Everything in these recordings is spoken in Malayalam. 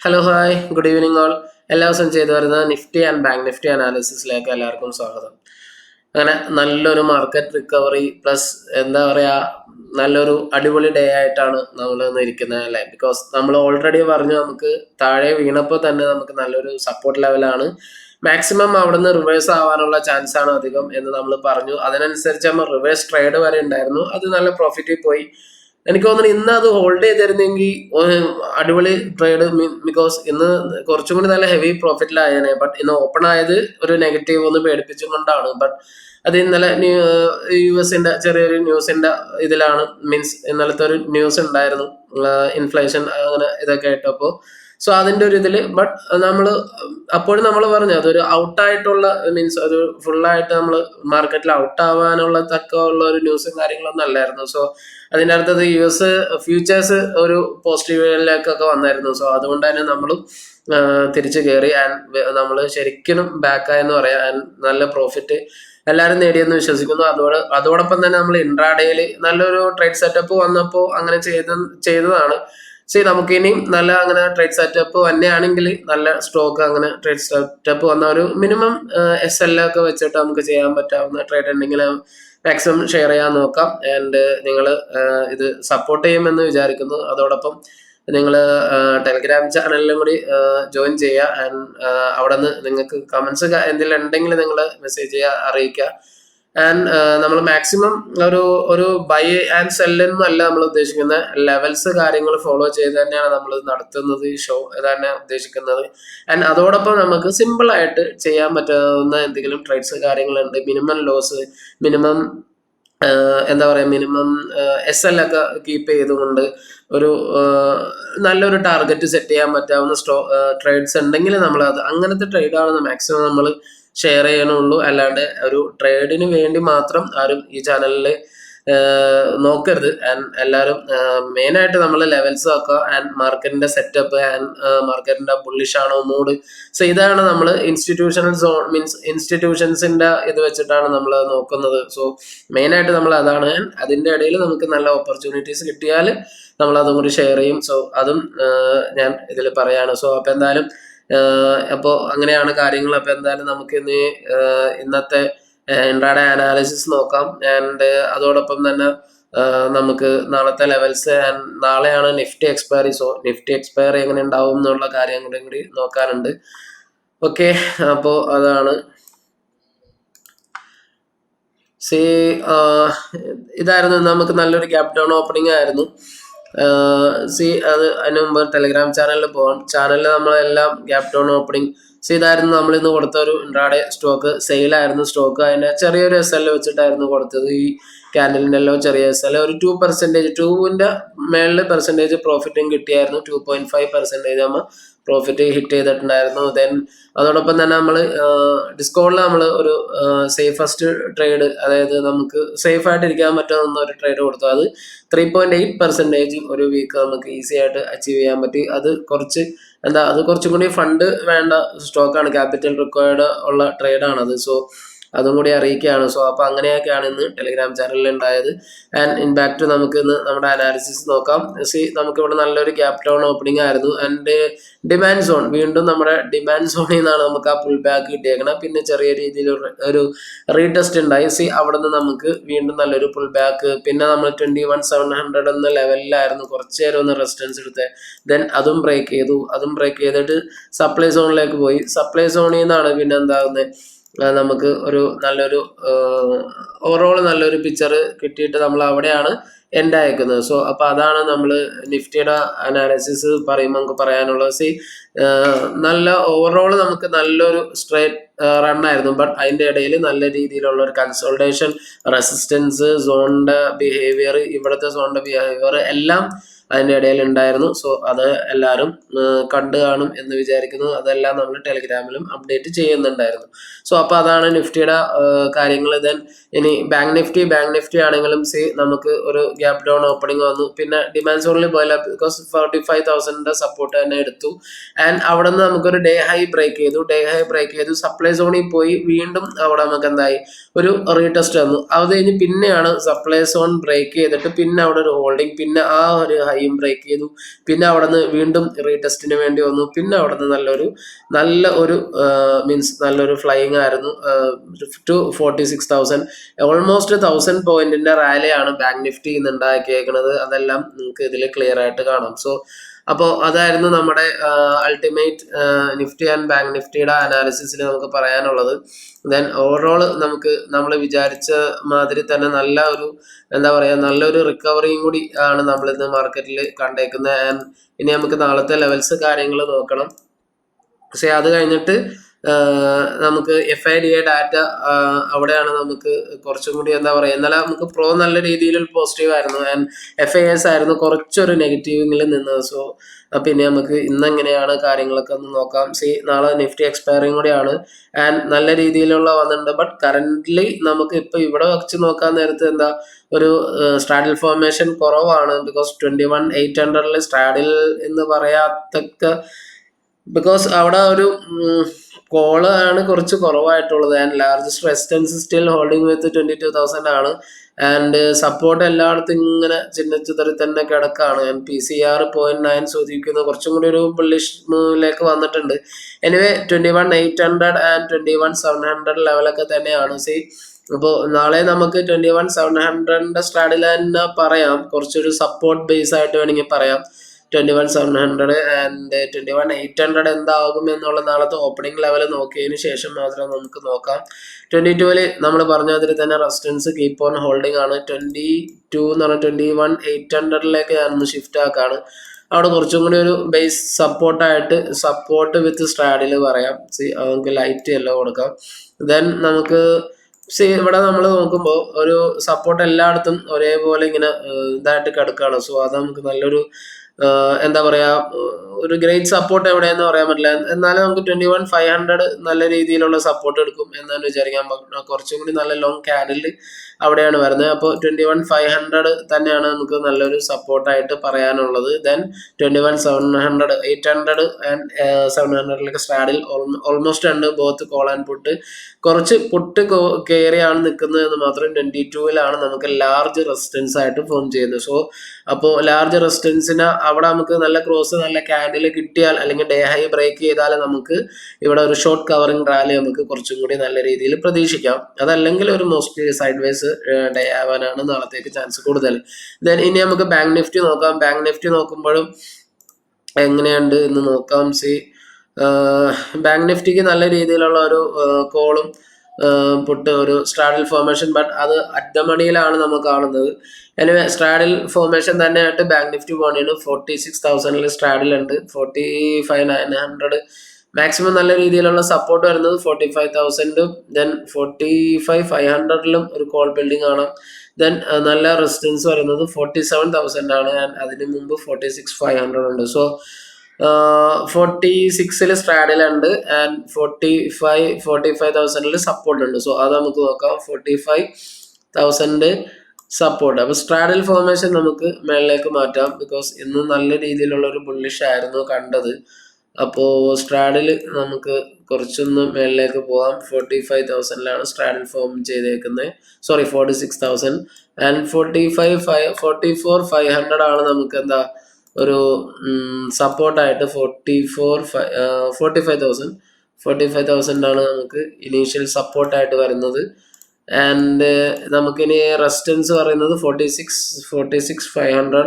Hello hi good evening all. എല്ലാ ദിവസവും ചെയ്തു വരുന്ന നിഫ്റ്റി ആൻഡ് ബാങ്ക് നിഫ്റ്റി അനാലിസിസിലേക്ക് എല്ലാവർക്കും സ്വാഗതം. അങ്ങനെ നല്ലൊരു മാർക്കറ്റ് റിക്കവറി പ്ലസ് എന്താ പറയുക, നല്ലൊരു അടിപൊളി ഡേ ആയിട്ടാണ് നമ്മൾ ഇന്ന് ഇരിക്കുന്നത് അല്ലേ. ബിക്കോസ് നമ്മൾ ഓൾറെഡി പറഞ്ഞു നമുക്ക് താഴെ വീണപ്പോൾ തന്നെ നമുക്ക് നല്ലൊരു സപ്പോർട്ട് ലെവലാണ്. മാക്സിമം അവിടെ നിന്ന് റിവേഴ്സ് ആവാനുള്ള ചാൻസ് ആണ് അധികം എന്ന് നമ്മൾ പറഞ്ഞു. അതിനനുസരിച്ച് നമ്മൾ റിവേഴ്സ് ട്രേഡ് വരെ ഉണ്ടായിരുന്നു, അത് നല്ല പ്രോഫിറ്റിൽ പോയി. എനിക്ക് തോന്നുന്നു ഇന്ന് അത് ഹോൾഡ് ചെയ്തിരുന്നെങ്കിൽ അടിപൊളി ട്രേഡ്, ബിക്കോസ് ഇന്ന് കുറച്ചും കൂടി നല്ല ഹെവി പ്രോഫിറ്റിലായേനെ. ബട്ട് ഇന്ന് ഓപ്പൺ ആയത് ഒരു നെഗറ്റീവ് ഒന്ന് പേടിപ്പിച്ചും കൊണ്ടാണ്. ബട്ട് അത് ഇന്നലെ US-ന്റെ ചെറിയൊരു ന്യൂസിന്റെ ഇതിലാണ്, മീൻസ് ഇന്നലത്തെ ഒരു ന്യൂസ് ഉണ്ടായിരുന്നു, ഇൻഫ്ലേഷൻ അങ്ങനെ ഇതൊക്കെ ആയിട്ടപ്പോൾ. സോ അതിന്റെ ഒരു ഇതിൽ ബട്ട് നമ്മൾ അപ്പോഴും നമ്മൾ പറഞ്ഞു അതൊരു ഔട്ടായിട്ടുള്ള, മീൻസ് ഒരു ഫുള്ളായിട്ട് നമ്മൾ മാർക്കറ്റിൽ ഔട്ട് ആവാനുള്ള തക്കമുള്ള ഒരു ന്യൂസും കാര്യങ്ങളൊന്നും അല്ലായിരുന്നു. സോ അതിൻ്റെ അടുത്തത് US ഫ്യൂച്ചേഴ്സ് ഒരു പോസിറ്റീവിലേക്കൊക്കെ വന്നായിരുന്നു. സോ അതുകൊണ്ട് തന്നെ നമ്മളും തിരിച്ചു കയറി ആൻഡ് നമ്മൾ ശരിക്കും ബാക്കായെന്ന് പറയാം. ആൻഡ് നല്ല പ്രോഫിറ്റ് എല്ലാവരും നേടിയെന്ന് വിശ്വസിക്കുന്നു. അതോടൊപ്പം തന്നെ നമ്മൾ ഇൻട്രാഡേയിൽ നല്ലൊരു ട്രേഡ് സെറ്റപ്പ് വന്നപ്പോൾ അങ്ങനെ ചെയ്തതാണ്. നമുക്ക് ഇനിയും നല്ല അങ്ങനെ ട്രേഡ് സെറ്റപ്പ് തന്നെയാണെങ്കിൽ നല്ല സ്റ്റോക്ക് അങ്ങനെ ട്രേഡ് സെറ്റപ്പ് വന്ന ഒരു മിനിമം SL ഒക്കെ വെച്ചിട്ട് നമുക്ക് ചെയ്യാൻ പറ്റാവുന്ന ട്രേഡ് ഉണ്ടെങ്കിൽ മാക്സിമം ഷെയർ ചെയ്യാൻ നോക്കാം. ആൻഡ് നിങ്ങൾ ഇത് സപ്പോർട്ട് ചെയ്യുമെന്ന് വിചാരിക്കുന്നു. അതോടൊപ്പം നിങ്ങൾ ടെലിഗ്രാം ചാനലിലും കൂടി ജോയിൻ ചെയ്യുക. ആൻഡ് അവിടെ നിന്ന് നിങ്ങൾക്ക് കമൻസ് എന്തെങ്കിലും ഉണ്ടെങ്കിൽ നിങ്ങൾ മെസ്സേജ് ചെയ്യുക, അറിയിക്കുക. ആൻഡ് നമ്മൾ മാക്സിമം ഒരു ബൈ ആൻഡ് സെല്ലെന്നല്ല നമ്മൾ ഉദ്ദേശിക്കുന്നത്, ലെവൽസ് കാര്യങ്ങൾ ഫോളോ ചെയ്ത് തന്നെയാണ് നമ്മൾ നടത്തുന്നത്, ഈ ഷോ തന്നെ ഉദ്ദേശിക്കുന്നത്. ആൻഡ് അതോടൊപ്പം നമുക്ക് സിമ്പിൾ ആയിട്ട് ചെയ്യാൻ പറ്റാവുന്ന എന്തെങ്കിലും ട്രേഡ്സ് കാര്യങ്ങളുണ്ട്. മിനിമം ലോസ്, മിനിമം എന്താ പറയുക, മിനിമം SL ഒക്കെ കീപ്പ് ചെയ്തുകൊണ്ട് ഒരു നല്ലൊരു ടാർഗറ്റ് സെറ്റ് ചെയ്യാൻ പറ്റാവുന്ന ട്രേഡ്സ് ഉണ്ടെങ്കിൽ നമ്മൾ അത് അങ്ങനത്തെ ട്രേഡാണ് മാക്സിമം നമ്മൾ ഷെയർ ചെയ്യണുള്ളൂ. അല്ലാണ്ട് ഒരു ട്രേഡിന് വേണ്ടി മാത്രം ആരും ഈ ചാനലിൽ നോക്കരുത്. ആൻഡ് എല്ലാവരും മെയിനായിട്ട് നമ്മൾ ലെവൽസ് നോക്കുക ആൻഡ് മാർക്കറ്റിന്റെ സെറ്റപ്പ് ആൻഡ് മാർക്കറ്റിന്റെ ബുള്ളിഷ് ആണോ മൂഡ്. സോ ഇതാണ് നമ്മൾ ഇൻസ്റ്റിറ്റ്യൂഷണൽ സോൺ, മീൻസ് ഇൻസ്റ്റിറ്റ്യൂഷൻസിന്റെ ഇത് വെച്ചിട്ടാണ് നമ്മൾ നോക്കുന്നത്. സോ മെയിനായിട്ട് നമ്മൾ അതാണ്. അതിന്റെ ഇടയിൽ നമുക്ക് നല്ല ഓപ്പർച്യൂണിറ്റീസ് കിട്ടിയാൽ നമ്മൾ അതും കൂടി ഷെയർ ചെയ്യും. സോ അതും ഞാൻ ഇതിൽ പറയാണ്. സോ അപ്പോൾ എന്തായാലും അപ്പോൾ അങ്ങനെയാണ് കാര്യങ്ങൾ. അപ്പോൾ എന്തായാലും നമുക്ക് ഇന്നത്തെ ഇൻട്രാഡേ അനാലിസിസ് നോക്കാം. ആൻഡ് അതോടൊപ്പം തന്നെ നമുക്ക് നാളത്തെ ലെവൽസ് ആൻഡ് നാളെയാണ് Nifty expiry. So Nifty expiry എങ്ങനെ ഉണ്ടാവും എന്നുള്ള കാര്യങ്ങളും കൂടി നോക്കാനുണ്ട്. ഓക്കെ, അപ്പോൾ അതാണ്. ഇതായിരുന്നു നമുക്ക് നല്ലൊരു ഗ്യാപ് ഡൗൺ ഓപ്പണിംഗ് ആയിരുന്നു. അതിന് മുമ്പ് ടെലിഗ്രാം ചാനലിൽ പോകാം. ചാനലിൽ നമ്മളെല്ലാം ഗ്യാപ് ഡൗൺ ഓപ്പണിംഗ്. ഇതായിരുന്നു നമ്മൾ ഇന്ന് കൊടുത്ത ഒരു ഇൻട്രാഡേ സ്റ്റോക്ക്. സെയിലായിരുന്നു സ്റ്റോക്ക്. അതിനെ ചെറിയൊരു SL വെച്ചിട്ടായിരുന്നു കൊടുത്തത്. ഈ ക്യാൻഡലിൻ്റെ എല്ലാം ചെറിയ SL ഒരു 2%, 2ന്റെ മേളിൽ പെർസെൻറ്റേജ് പ്രോഫിറ്റും കിട്ടിയായിരുന്നു. 2.5% നമ്മൾ പ്രോഫിറ്റ് ഹിറ്റ് ചെയ്തിട്ടുണ്ടായിരുന്നു. ദെൻ അതോടൊപ്പം തന്നെ നമ്മൾ ഡിസ്കൗണ്ടിൽ നമ്മൾ ഒരു സേഫസ്റ്റ് ട്രേഡ്, അതായത് നമുക്ക് സേഫ് ആയിട്ട് ഇരിക്കാൻ പറ്റുന്ന ഒരു ട്രേഡ് കൊടുത്തു. അത് 3.8% ഒരു വീക്ക് നമുക്ക് ഈസി ആയിട്ട് അച്ചീവ് ചെയ്യാൻ പറ്റി. അത് കുറച്ചും കൂടി ഫണ്ട് വേണ്ട സ്റ്റോക്കാണ്, ക്യാപിറ്റൽ റിക്വയർഡ് ഉള്ള ട്രേഡാണത്. സോ അതും കൂടി അറിയിക്കുകയാണ്. സോ അപ്പോൾ അങ്ങനെയൊക്കെയാണ് ഇന്ന് ടെലിഗ്രാം ചാനലിൽ ഉണ്ടായത്. ആൻഡ് ഇൻപാക്റ്റ് നമുക്ക് ഇന്ന് നമ്മുടെ അനാലിസിസ് നോക്കാം. നമുക്കിവിടെ നല്ലൊരു ഗ്യാപ് ഡൗൺ ഓപ്പണിംഗ് ആയിരുന്നു. ആൻഡ് ഡിമാൻഡ് സോൺ, വീണ്ടും നമ്മുടെ ഡിമാൻഡ് സോണിൽ നിന്നാണ് നമുക്ക് ആ പുൾ ബാക്ക് കിട്ടിയേക്കണം. പിന്നെ ചെറിയ രീതിയിൽ ഒരു റീടെസ്റ്റ് ഉണ്ടായി. അവിടെ നിന്ന് നമുക്ക് വീണ്ടും നല്ലൊരു പുൾ ബാക്ക്. പിന്നെ നമ്മൾ 21,700 എന്ന ലെവലിലായിരുന്നു കുറച്ച് നേരം ഒന്ന് റെസിസ്റ്റൻസ് എടുത്തത്. ദെൻ അതും ബ്രേക്ക് ചെയ്തിട്ട് സപ്ലൈ സോണിലേക്ക് പോയി. സപ്ലൈ സോണിൽ നിന്നാണ് പിന്നെ എന്താകുന്നത്, നമുക്ക് ഒരു നല്ലൊരു ഓവറോൾ നല്ലൊരു പിക്ചർ കിട്ടിയിട്ട് നമ്മൾ അവിടെയാണ് എൻഡ് അയക്കുന്നത്. സോ അപ്പോൾ അതാണ് നമ്മൾ നിഫ്റ്റിയുടെ അനാലിസിസ് പറയുമ്പോൾ നമുക്ക് പറയാനുള്ളത്. നല്ല ഓവറോൾ നമുക്ക് നല്ലൊരു സ്ട്രേറ്റ് റണ്ണായിരുന്നു. ബട്ട് അതിൻ്റെ ഇടയിൽ നല്ല രീതിയിലുള്ള ഒരു കൺസോൾട്ടേഷൻ, റെസിസ്റ്റൻസ്, സോണിൻ്റെ ബിഹേവിയർ, ഇവിടുത്തെ സോണിൻ്റെ ബിഹേവിയർ എല്ലാം അതിൻ്റെ ഇടയിൽ ഉണ്ടായിരുന്നു. സോ അത് എല്ലാവരും കണ്ടു കാണും എന്ന് വിചാരിക്കുന്നു. അതെല്ലാം നമ്മൾ ടെലിഗ്രാമിലും അപ്ഡേറ്റ് ചെയ്യുന്നുണ്ടായിരുന്നു. സോ അപ്പോൾ അതാണ് നിഫ്റ്റിയുടെ കാര്യങ്ങൾ. ദെൻ ഇനി ബാങ്ക് നിഫ്റ്റി ആണെങ്കിലും നമുക്ക് ഒരു ഗ്യാപ് ഡൗൺ ഓപ്പണിംഗ് വന്നു. പിന്നെ ഡിമാൻഡ് സോണിൽ പോയില്ല, ബിക്കോസ് 45,000 സപ്പോർട്ട് തന്നെ എടുത്തു. ആൻഡ് അവിടെ നിന്ന് നമുക്കൊരു ഡേ ഹൈ ബ്രേക്ക് ചെയ്തു. സപ്ലൈ സോണിൽ പോയി വീണ്ടും അവിടെ നമുക്ക് എന്തായി, ഒരു റീടെസ്റ്റ് വന്നു. അത് കഴിഞ്ഞ് പിന്നെയാണ് സപ്ലൈ സോൺ ബ്രേക്ക് ചെയ്തിട്ട് പിന്നെ അവിടെ ഒരു ഹോൾഡിങ്, പിന്നെ ആ ഒരു ഹൈ ഹൈയും ബ്രേക്ക് ചെയ്തു. പിന്നെ അവിടെ നിന്ന് വീണ്ടും റീടെസ്റ്റിന് വേണ്ടി വന്നു. പിന്നെ അവിടെ നിന്ന് നല്ല ഒരു മീൻസ് നല്ലൊരു ഫ്ലൈയിങ് ആയിരുന്നു ടു 46,000. ഓൾമോസ്റ്റ് 1000 പോയിന്റിന്റെ റാലിയാണ് ബാങ്ക് നിഫ്റ്റി ഇന്ന് ഉണ്ടാക്കിയേക്കുന്നത്. അതെല്ലാം നിങ്ങൾക്ക് ഇതിൽ ക്ലിയർ ആയിട്ട് കാണാം. സോ അപ്പോൾ അതായിരുന്നു നമ്മുടെ അൾട്ടിമേറ്റ് നിഫ്റ്റി ആൻഡ് ബാങ്ക് നിഫ്റ്റിയുടെ അനാലിസിസിൽ നമുക്ക് പറയാനുള്ളത്. ദെൻ ഓവറോൾ നമ്മൾ വിചാരിച്ച മാതിരി തന്നെ നല്ലൊരു റിക്കവറിയും കൂടി ആണ് നമ്മൾ ഇന്ന് മാർക്കറ്റിൽ കണ്ടേക്കുന്നത്. ആൻഡ് ഇനി നമുക്ക് നാളത്തെ ലെവൽസ് കാര്യങ്ങൾ നോക്കണം. പക്ഷെ അത് കഴിഞ്ഞിട്ട് നമുക്ക് FIDA ഡാറ്റ അവിടെയാണ് നമുക്ക് കുറച്ചും കൂടി ഇന്നലെ നമുക്ക് പ്രോ നല്ല രീതിയിൽ പോസിറ്റീവ് ആയിരുന്നു ആൻഡ് FIS ആയിരുന്നു കുറച്ചൊരു നെഗറ്റീവിൽ നിന്നത്. സോ പിന്നെ നമുക്ക് ഇന്നെങ്ങനെയാണ് കാര്യങ്ങളൊക്കെ ഒന്ന് നോക്കാം. നാളെ നിഫ്റ്റി എക്സ്പയറിങ് കൂടിയാണ് ആൻഡ് നല്ല രീതിയിലുള്ള വന്നിട്ടുണ്ട്. ബട്ട് കറന്റ്ലി നമുക്ക് ഇപ്പൊ ഇവിടെ വെച്ച് നോക്കാൻ നേരത്ത് ഒരു സ്ട്രാഡിൽ ഫോർമേഷൻ കുറവാണ്. ബിക്കോസ് 21,800 സ്ട്രാഡിൽ എന്ന് പറയാത്തക്ക, ബിക്കോസ് അവിടെ ഒരു കോള് ആണ് കുറച്ച് കുറവായിട്ടുള്ളത്. And largest resistance still holding with 22,000 ആണ്. ആൻഡ് സപ്പോർട്ട് എല്ലായിടത്തും ഇങ്ങനെ ചിഹ്നച്ചുതറി തന്നെ കിടക്കാണ്. PCR 0.9 സൂചിപ്പിക്കുന്ന കുറച്ചും കൂടി ഒരു ബുള്ളിഷ് മൂവിലേക്ക് വന്നിട്ടുണ്ട്. എനിവേ 21,800 ആൻഡ് 21,700 ലെവലൊക്കെ തന്നെയാണ്. അപ്പോൾ നാളെ നമുക്ക് 21,700 സ്ട്രാഡിൽ തന്നെ പറയാം. കുറച്ചൊരു സപ്പോർട്ട് ബേസ് ആയിട്ട് വേണമെങ്കിൽ പറയാം 21,700 ആൻഡ് 21,800 എന്താകും എന്നുള്ള നാളത്തെ ഓപ്പണിംഗ് ലെവൽ നോക്കിയതിന് ശേഷം മാത്രം നമുക്ക് നോക്കാം. 22 നമ്മൾ പറഞ്ഞതിൽ തന്നെ റെസിസ്റ്റൻസ് കീപ്പ് ഓൺ ഹോൾഡിംഗ് ആണ്. 22 എന്ന് പറഞ്ഞാൽ 21,800 ഞാനൊന്ന് ഷിഫ്റ്റ് ആക്കാണ്. അവിടെ കുറച്ചും കൂടി ഒരു ബേസ് സപ്പോർട്ട് വിത്ത് സ്ട്രാഡിൽ പറയാം. നമുക്ക് ലൈറ്റ് യെല്ലോ കൊടുക്കാം. ദെൻ നമുക്ക് ഇവിടെ നമ്മൾ നോക്കുമ്പോൾ ഒരു സപ്പോർട്ട് എല്ലായിടത്തും ഒരേപോലെ ഇങ്ങനെ ഇതായിട്ട് കിടക്കുകയാണ്. സോ അത് നമുക്ക് നല്ലൊരു ഒരു ഗ്രേറ്റ് സപ്പോർട്ട് എവിടെയെന്ന് പറയാൻ പറ്റില്ല. എന്നാലും നമുക്ക് 21,500 നല്ല രീതിയിലുള്ള സപ്പോർട്ട് എടുക്കും എന്നാണ് വിചാരിക്കാൻ. കുറച്ചും കൂടി നല്ല ലോങ് ക്യാൻഡിൽ അവിടെയാണ് വരുന്നത്. അപ്പോൾ 21,500 തന്നെയാണ് നമുക്ക് നല്ലൊരു സപ്പോർട്ടായിട്ട് പറയാനുള്ളത്. ദെൻ 21,700 800 ആൻഡ് 700 സ്ട്രാഡിൽ ഓൾമോസ്റ്റ് ഉണ്ട് ബോത്ത് കോൾ ആൻഡ് പുട്ട്. കുറച്ച് പുട്ട് കയറിയാണ് നിൽക്കുന്നത് എന്ന് മാത്രം. 22 നമുക്ക് ലാർജ് റെസിസ്റ്റൻസ് ആയിട്ട് ഫോം ചെയ്യുന്നത്. സോ അപ്പോൾ ലാർജ് റെസിസ്റ്റൻസിന് അവിടെ നമുക്ക് നല്ല ക്രോസ് നല്ല ക്യാൻഡിൽ കിട്ടിയാൽ അല്ലെങ്കിൽ ഡേ ഹൈ ബ്രേക്ക് ചെയ്താൽ നമുക്ക് ഇവിടെ ഒരു ഷോർട്ട് കവറിംഗ് റാലി നമുക്ക് കുറച്ചും കൂടി നല്ല രീതിയിൽ പ്രതീക്ഷിക്കാം. അതല്ലെങ്കിൽ ഒരു മോസ്റ്റ്ലി സൈഡ് വേസ് ഡേ ആവാനാണ് നാളത്തേക്ക് ചാൻസ് കൂടുതൽ. ദെൻ ഇനി നമുക്ക് ബാങ്ക് നിഫ്റ്റി നോക്കാം. ബാങ്ക് നിഫ്റ്റി നോക്കുമ്പോഴും എങ്ങനെയുണ്ട് എന്ന് നോക്കാം. ബാങ്ക് നിഫ്റ്റിക്ക് നല്ല രീതിയിലുള്ള ഒരു കോളും പുട്ട് ഒരു സ്ട്രാഡിൽ ഫോർമേഷൻ, ബട്ട് അത് അറ്റമണിയിലാണ് നമ്മൾ കാണുന്നത്. എനിവേ സ്ട്രാഡിൽ ഫോർമേഷൻ തന്നെയായിട്ട് ബാങ്ക് നിഫ്റ്റി പോകണേന് 46,000 സ്ട്രാഡിലുണ്ട്. 45,900 മാക്സിമം നല്ല രീതിയിലുള്ള സപ്പോർട്ട് വരുന്നത് 45,000. ദെൻ 45,500 ഒരു കോൾ ബിൽഡിംഗ് ആണ്. ദെൻ നല്ല റെസിസ്റ്റൻസ് വരുന്നത് 47,000 ആണ്. അതിന് മുമ്പ് 46,500 ഉണ്ട്. സോ 46 സ്ട്രാഡിലുണ്ട് ആൻഡ് 45,000 സപ്പോർട്ട് ഉണ്ട്. സോ അത് നമുക്ക് നോക്കാം. 45,000 സപ്പോർട്ട്. അപ്പോൾ സ്ട്രാഡിൽ ഫോർമേഷൻ നമുക്ക് മേളിലേക്ക് മാറ്റാം. ബിക്കോസ് ഇന്ന് നല്ല രീതിയിലുള്ള ഒരു ബുള്ളിഷ് ആയിരുന്നു കണ്ടത്. അപ്പോൾ സ്ട്രാഡിൽ നമുക്ക് കുറച്ചൊന്ന് മേളിലേക്ക് പോകാം. 45,000 സ്ട്രാഡിൽ ഫോം ചെയ്തേക്കുന്നത്. 46,000 ആൻഡ് 44,500 ആണ് നമുക്ക് ഒരു സപ്പോർട്ടായിട്ട്. 45,000 ആണ് നമുക്ക് ഇനീഷ്യൽ സപ്പോർട്ടായിട്ട് വരുന്നത്. ആൻഡ് നമുക്കിനി റെസിസ്റ്റൻസ് പറയുന്നത് 46,500.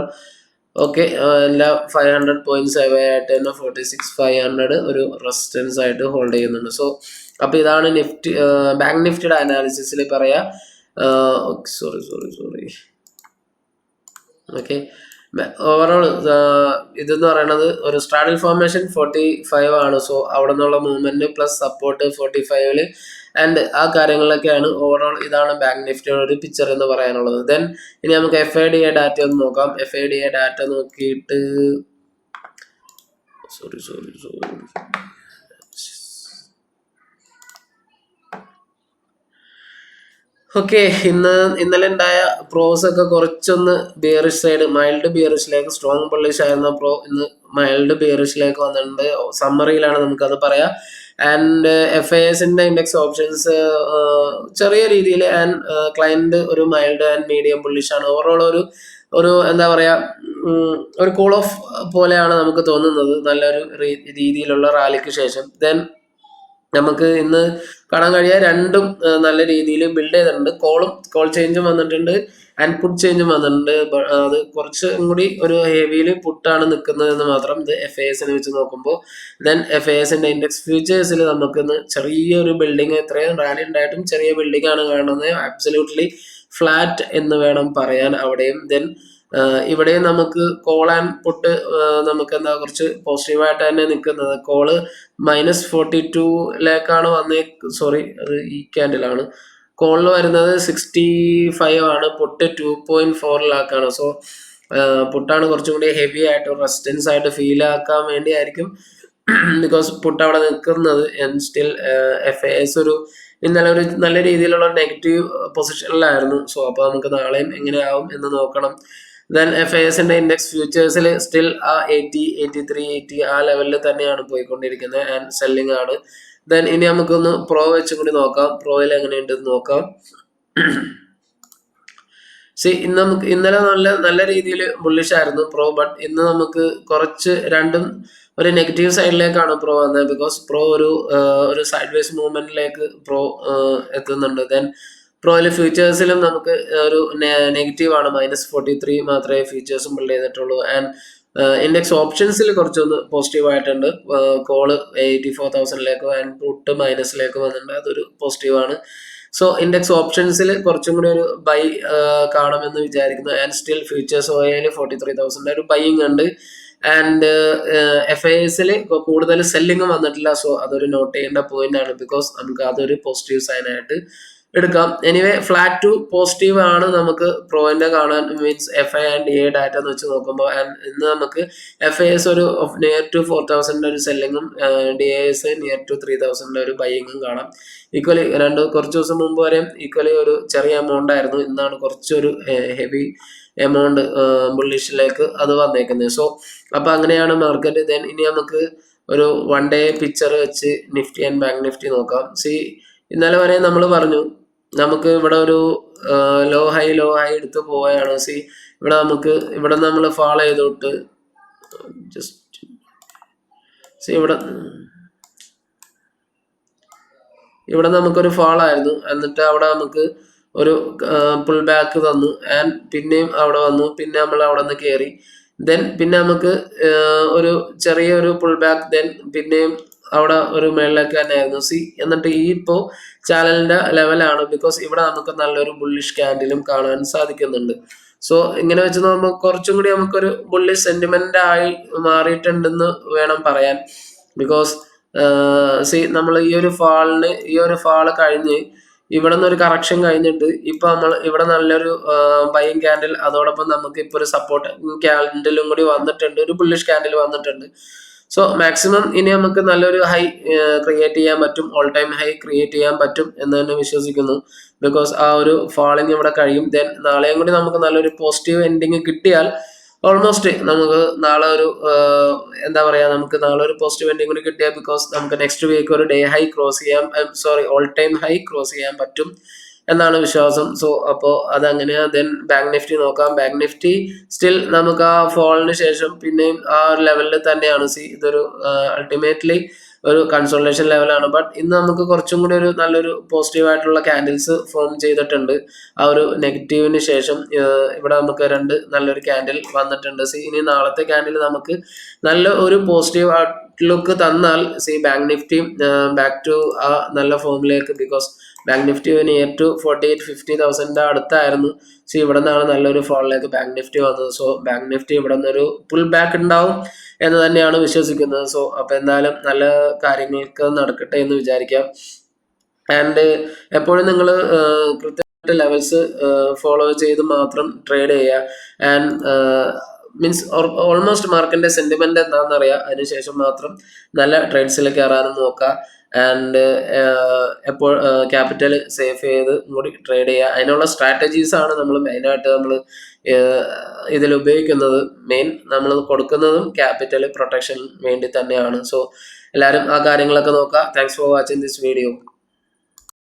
ഓക്കെ, എല്ലാ 500 പോയിന്റ്സ് അവേ ആയിട്ട് തന്നെ 46,500 ഒരു റെസിസ്റ്റൻസ് ആയിട്ട് ഹോൾഡ് ചെയ്യുന്നുണ്ട്. സോ അപ്പോൾ ഇതാണ് ബാങ്ക് നിഫ്റ്റിയുടെ അനാലിസിസിൽ പറയാ. സോറി ഓക്കെ, ഓവറോൾ ഇതെന്ന് പറയുന്നത് ഒരു സ്ട്രാഡിൽ ഫോർമേഷൻ 45 ആണ്. സോ അവിടെ നിന്നുള്ള മൂവ്മെന്റ് പ്ലസ് സപ്പോർട്ട് 45 ആൻഡ് ആ കാര്യങ്ങളിലൊക്കെയാണ് ഓവറോൾ. ഇതാണ് ബാങ്ക് നിഫ്റ്റിയുടെ ഒരു പിക്ചർ എന്ന് പറയാനുള്ളത്. ദെൻ ഇനി നമുക്ക് FIDA ഡാറ്റ ഒന്ന് നോക്കാം. FIDA ഡാറ്റ നോക്കിയിട്ട് ഓക്കെ, ഇന്നലെ ഉണ്ടായ പ്രോസ് ഒക്കെ കുറച്ചൊന്ന് ബിയറിഷ് സൈഡ്, മൈൽഡ് ബിയറിഷിലേക്ക്, സ്ട്രോങ് ബുള്ളിഷ് ആയിരുന്ന പ്രോ ഇന്ന് മൈൽഡ് ബിയറിഷിലേക്ക് വന്നിട്ടുണ്ട്. സമ്മറിയിലാണ് നമുക്കത് പറയാം. ആൻഡ് FISന്റെ ഇൻഡെക്സ് ഓപ്ഷൻസ് ചെറിയ രീതിയിൽ ആൻഡ് ക്ലയന്റ് ഒരു മൈൽഡ് ആൻഡ് മീഡിയം ബുള്ളിഷ് ആണ്. ഓവറോൾ ഒരു ഒരു കൂൾ ഓഫ് പോലെയാണ് നമുക്ക് തോന്നുന്നത് നല്ലൊരു രീതിയിലുള്ള റാലിക്ക് ശേഷം. ദെൻ നമുക്ക് ഇന്ന് കാണാൻ കഴിയുക രണ്ടും നല്ല രീതിയിൽ ബിൽഡ് ചെയ്തിട്ടുണ്ട്. കോൾ ചേഞ്ചും വന്നിട്ടുണ്ട് ആൻഡ് പുട്ട് ചേഞ്ചും വന്നിട്ടുണ്ട്. അത് കുറച്ചും കൂടി ഒരു ഹെവിയിൽ പുട്ടാണ് നിൽക്കുന്നത് എന്ന് മാത്രം ഇത് FASനെ വെച്ച് നോക്കുമ്പോൾ. ദെൻ FASന്റെ ഇൻഡെക്സ് ഫ്യൂച്ചേഴ്സിൽ നമുക്കിന്ന് ചെറിയൊരു ബിൽഡിങ്, ഇത്രയും റാലി ഉണ്ടായിട്ടും ചെറിയ ബിൽഡിംഗ് ആണ് കാണുന്നത്. ആബ്സല്യൂട്ട്ലി ഫ്ലാറ്റ് എന്ന് വേണം പറയാൻ അവിടെയും. ദെൻ ഇവിടെ നമുക്ക് കോൾ ആൻഡ് പുട്ട് നമുക്ക് എന്താ കുറച്ച് പോസിറ്റീവായിട്ട് തന്നെ നിൽക്കുന്നത്. കോള് -42 വന്നേ, സോറി അത് ഈ ക്യാൻഡിലാണ്. കോളിൽ വരുന്നത് 65 ആണ്, പുട്ട് 2.4 സോ പുട്ടാണ് കുറച്ചും കൂടി ഹെവി ആയിട്ട് റെസിസ്റ്റൻസ് ആയിട്ട് ഫീൽ ആക്കാൻ വേണ്ടി ആയിരിക്കും ബിക്കോസ് പുട്ട് അവിടെ നിൽക്കുന്നത്. ആൻഡ് സ്റ്റിൽ FAS ഇന്നലെ ഒരു നല്ല രീതിയിലുള്ള നെഗറ്റീവ് പൊസിഷനിലായിരുന്നു. സോ അപ്പോൾ നമുക്ക് നാളെയും എങ്ങനെയാവും എന്ന് നോക്കണം. ദെൻ FASന്റെ ഇൻഡെക്സ് ഫ്യൂച്ചേഴ്സിൽ സ്റ്റിൽ ആ 80, 83, 80 ആ ലെവലിൽ തന്നെയാണ് പോയിക്കൊണ്ടിരിക്കുന്നത് ആൻഡ് സെല്ലിംഗ് ആണ്. ദെൻ ഇനി നമുക്കൊന്ന് പ്രോ വെച്ചും കൂടി നോക്കാം. പ്രോയിൽ എങ്ങനെയുണ്ടെന്ന് നോക്കാം. ഇന്ന് നമുക്ക് ഇന്നലെ നല്ല രീതിയിൽ ബുള്ളിഷ് ആയിരുന്നു പ്രോ, ബട്ട് ഇന്ന് നമുക്ക് കുറച്ച് രണ്ടും ഒരു നെഗറ്റീവ് സൈഡിലേക്കാണ് പ്രോ വന്നത്. ബിക്കോസ് പ്രോ ഒരു സൈഡ് വേസ് മൂവ്മെന്റിലേക്ക് പ്രോ എത്തുന്നുണ്ട്. ദെൻ പ്രോയിൽ ഫ്യൂച്ചേഴ്സിലും നമുക്ക് ഒരു നെഗറ്റീവ് ആണ്, -43 മാത്രമേ ഫ്യൂച്ചേഴ്സും ബിൽഡ് ചെയ്തിട്ടുള്ളൂ. ആൻഡ് ഇൻഡെക്സ് ഓപ്ഷൻസിൽ കുറച്ചൊന്ന് പോസിറ്റീവ് ആയിട്ടുണ്ട്. കോള് 84,000 ആൻഡ് പുട്ട് മൈനസിലേക്ക് വന്നിട്ടുണ്ട്, അതൊരു പോസിറ്റീവാണ്. സോ ഇൻഡെക്സ് ഓപ്ഷൻസിൽ കുറച്ചും കൂടി ഒരു ബൈ കാണുമെന്ന് വിചാരിക്കുന്നു. ആൻഡ് സ്റ്റിൽ ഫ്യൂച്ചേഴ്സ് ഓയിൽ 43,000 ഒരു ബൈയിങ് ഉണ്ട്. ആൻഡ് FASൽ കൂടുതൽ സെല്ലിങ് വന്നിട്ടില്ല. സോ അതൊരു നോട്ട് ചെയ്യേണ്ട പോയിന്റ് ആണ്, ബിക്കോസ് നമുക്ക് അതൊരു പോസിറ്റീവ് സൈൻ ആയിട്ട് എടുക്കാം. എനിവേ ഫ്ലാറ്റ് ടു പോസിറ്റീവ് ആണ് നമുക്ക് പ്രോയിന്റെ കാണാൻ, means FI and DA data എന്ന് വെച്ച് നോക്കുമ്പോൾ. ആൻഡ് ഇന്ന് നമുക്ക് FAS ഒരു നിയർ ടു 4,000 ഒരു സെല്ലിങ്ങും DAS നിയർ ടു 3,000 ഒരു ബൈയിങ്ങും കാണാം. ഈക്വലി കുറച്ച് ദിവസം മുമ്പ് വരെ ഈക്വലി ഒരു ചെറിയ എമൗണ്ട് ആയിരുന്നു. ഇന്നാണ് കുറച്ചൊരു ഹെവി എമൗണ്ട് ബുള്ളിഷിലേക്ക് അത് വന്നേക്കുന്നത്. സോ അപ്പൊ അങ്ങനെയാണ് മാർക്കറ്റ്. ദെൻ ഇനി നമുക്ക് ഒരു 1 ഡേ പിക്ചർ വെച്ച് നിഫ്റ്റി ആൻഡ് ബാങ്ക് നിഫ്റ്റി നോക്കാം. ഇന്നലെ വരെ നമ്മൾ പറഞ്ഞു നമുക്ക് ഇവിടെ ഒരു ലോ ഹൈ എടുത്ത് പോവുകയാണ്. ഇവിടെ നമുക്ക് ഇവിടെ നമ്മൾ ഫാളോ ചെയ്തോട്ട് ജസ്റ്റ് ഇവിടെ നമുക്കൊരു ഫാൾ ആയിരുന്നു. എന്നിട്ട് അവിടെ നമുക്ക് ഒരു പുൾ ബാക്ക് തന്നു ആൻഡ് പിന്നെയും അവിടെ വന്നു. പിന്നെ നമ്മൾ അവിടെ നിന്ന് കയറി. ദെൻ പിന്നെ നമുക്ക് ഒരു ചെറിയൊരു പുൾ ബാക്ക്. ദെൻ പിന്നെയും അവിടെ ഒരു മേളിലേക്ക് തന്നെയായിരുന്നു. എന്നിട്ട് ഈ ഇപ്പോൾ ചാനലിന്റെ ലെവലാണ്, ബിക്കോസ് ഇവിടെ നമുക്ക് നല്ലൊരു ബുള്ളിഷ് ക്യാൻഡിലും കാണാൻ സാധിക്കുന്നുണ്ട്. സോ ഇങ്ങനെ വെച്ച് നോക്കുമ്പോൾ കുറച്ചും കൂടി നമുക്കൊരു ബുള്ളിഷ് സെന്റിമെന്റ് ആയി മാറിയിട്ടുണ്ടെന്ന് വേണം പറയാൻ. ബിക്കോസ് നമ്മൾ ഈ ഒരു ഫാള് കഴിഞ്ഞ് ഇവിടെ നിന്ന് ഒരു കറക്ഷൻ കഴിഞ്ഞിട്ട് ഇപ്പൊ നമ്മൾ ഇവിടെ നല്ലൊരു ബൈയിങ് ക്യാൻഡിൽ, അതോടൊപ്പം നമുക്ക് ഇപ്പൊ ഒരു സപ്പോർട്ട് ക്യാൻഡിലും കൂടി വന്നിട്ടുണ്ട്, ഒരു ബുള്ളിഷ് ക്യാൻഡിൽ വന്നിട്ടുണ്ട്. സോ മാക്സിമം ഇനി നമുക്ക് നല്ലൊരു ഹൈ ക്രിയേറ്റ് ചെയ്യാൻ പറ്റും, ഓൾ ടൈം ഹൈ ക്രിയേറ്റ് ചെയ്യാൻ പറ്റും എന്ന് തന്നെ വിശ്വസിക്കുന്നു. ബിക്കോസ് ആ ഒരു ഫാളിങ് ഇവിടെ കഴിയും. ദെൻ നാളെയും കൂടി നമുക്ക് നല്ലൊരു പോസിറ്റീവ് എൻഡിങ് കിട്ടിയാൽ ഓൾമോസ്റ്റ് നമുക്ക് നാളെ ഒരു എന്താ പറയാ, നമുക്ക് നാളെ ഒരു പോസിറ്റീവ് എൻഡിങ് കൂടി കിട്ടിയാൽ, ബിക്കോസ് നമുക്ക് നെക്സ്റ്റ് വീക്ക് ഒരു ഡേ ഹൈ ക്രോസ് ചെയ്യാൻ, ഓൾ ടൈം ഹൈ ക്രോസ് ചെയ്യാൻ പറ്റും എന്നാണ് വിശ്വാസം. സോ അപ്പോൾ അതങ്ങനെയാ. ദെൻ ബാങ്ക് നിഫ്റ്റി നോക്കാം. ബാങ്ക് നിഫ്റ്റി സ്റ്റിൽ നമുക്ക് ആ ഫോളിന് ശേഷം പിന്നെയും ആ ഒരു ലെവലിൽ തന്നെയാണ്. ഇതൊരു അൾട്ടിമേറ്റ്ലി ഒരു കൺസോൾട്ടേഷൻ ലെവലാണ്. ബട്ട് ഇന്ന് നമുക്ക് കുറച്ചും കൂടി ഒരു നല്ലൊരു പോസിറ്റീവ് ആയിട്ടുള്ള ക്യാൻഡിൽസ് ഫോം ചെയ്തിട്ടുണ്ട്. ആ ഒരു നെഗറ്റീവിന് ശേഷം ഇവിടെ നമുക്ക് നല്ലൊരു ക്യാൻഡിൽ വന്നിട്ടുണ്ട്. ഇനി നാളത്തെ ക്യാൻഡിൽ നമുക്ക് നല്ല ഒരു പോസിറ്റീവ് ഔട്ട്ലുക്ക് തന്നാൽ ബാങ്ക് നിഫ്റ്റി ബാക്ക് ടു ആ നല്ല ഫോമിലേക്ക്, because bank nifty near to 48-50,000 അടുത്തായിരുന്നു. ഇവിടെ നിന്നാണ് നല്ലൊരു ഫോളിലേക്ക് ബാങ്ക് നിഫ്റ്റി വന്നത്. സോ ബാങ്ക് നിഫ്റ്റി ഇവിടെ നിന്നൊരു പുൾ ബാക്ക് ഉണ്ടാവും എന്ന് തന്നെയാണ് വിശ്വസിക്കുന്നത്. സോ അപ്പൊ എന്തായാലും നല്ല കാര്യങ്ങൾക്ക് നടക്കട്ടെ എന്ന് വിചാരിക്കാം. ആൻഡ് എപ്പോഴും നിങ്ങൾ കൃത്യമായിട്ട് ലെവൽസ് ഫോളോ ചെയ്ത് മാത്രം ട്രേഡ് ചെയ്യുക. ആൻഡ് മീൻസ് ഓൾമോസ്റ്റ് മാർക്കറ്റിന്റെ സെന്റിമെന്റ് എന്താണെന്ന് അറിയാം, അതിനുശേഷം മാത്രം നല്ല ട്രേഡ്സിൽ കയറാനും നോക്കുക. ആൻഡ് എപ്പോൾ ക്യാപിറ്റൽ സേഫ് ചെയ്ത് കൂടി ട്രേഡ് ചെയ്യുക. അതിനുള്ള സ്ട്രാറ്റജീസ് ആണ് നമ്മൾ മെയിനായിട്ട് നമ്മൾ ഇതിൽ ഉപയോഗിക്കുന്നത്. നമ്മൾ കൊടുക്കുന്നതും ക്യാപിറ്റൽ പ്രൊട്ടക്ഷൻ വേണ്ടി തന്നെയാണ്. സോ എല്ലാവരും ആ കാര്യങ്ങളൊക്കെ നോക്കുക. Thanks for watching this video.